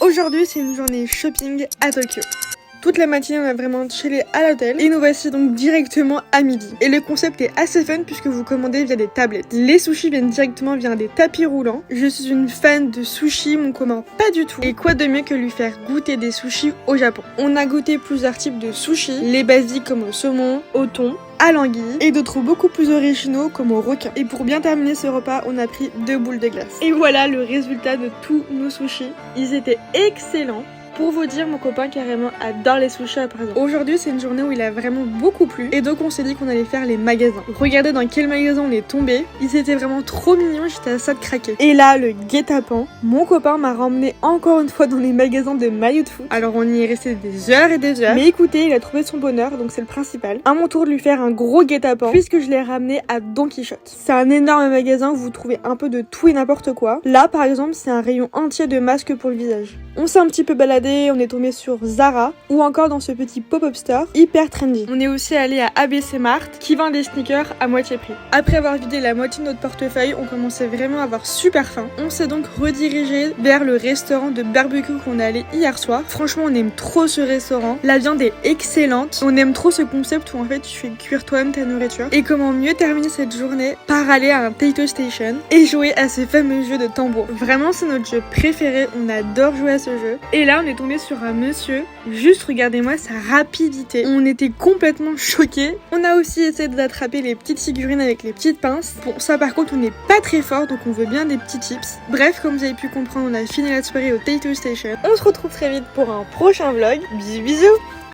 Aujourd'hui, c'est une journée shopping à Tokyo. Toute la matinée, on a vraiment chillé à l'hôtel et nous voici donc directement à midi. Et le concept est assez fun puisque vous commandez via des tablettes. Les sushis viennent directement via des tapis roulants. Je suis une fan de sushis, mon commun pas du tout. Et quoi de mieux que lui faire goûter des sushis au Japon. On a goûté plusieurs types de sushis, les basiques comme au saumon, au thon, à l'anguille et d'autres beaucoup plus originaux comme au requin. Et pour bien terminer ce repas, on a pris 2 boules de glace. Et voilà le résultat de tous nos sushis. Ils étaient excellents. Pour vous dire, mon copain carrément adore les sushis à présent. Aujourd'hui, c'est une journée où il a vraiment beaucoup plu et donc on s'est dit qu'on allait faire les magasins. Regardez dans quel magasin on est tombé. Ils étaient vraiment trop mignons, j'étais à ça de craquer. Et là, le guet-apens, mon copain m'a ramené encore une fois dans les magasins de maillots de foot. Alors on y est resté des heures et des heures. Mais écoutez, il a trouvé son bonheur, donc c'est le principal. À mon tour de lui faire un gros guet-apens puisque je l'ai ramené à Don Quichotte. C'est un énorme magasin où vous trouvez un peu de tout et n'importe quoi. Là, par exemple, c'est un rayon entier de masques pour le visage. On s'est un petit peu baladé, on est tombé sur Zara ou encore dans ce petit pop-up store hyper trendy. On est aussi allé à ABC Mart qui vend des sneakers à moitié prix. Après avoir vidé la moitié de notre portefeuille, on commençait vraiment à avoir super faim. On s'est donc redirigé vers le restaurant de barbecue qu'on est allé hier soir. Franchement, on aime trop ce restaurant. La viande est excellente. On aime trop ce concept où en fait tu fais cuire toi-même ta nourriture. Et comment mieux terminer cette journée par aller à un Taito Station et jouer à ce fameux jeu de tambour. Vraiment, c'est notre jeu préféré. On adore jouer à ce jeu. Et là, on est tombé sur un monsieur, juste regardez-moi sa rapidité. On était complètement choqués. On a aussi essayé d'attraper les petites figurines avec les petites pinces. Bon, ça par contre, on n'est pas très fort, donc on veut bien des petits tips. Bref, comme vous avez pu comprendre, on a fini la soirée au Taito Station. On se retrouve très vite pour un prochain vlog. Bisous bisous.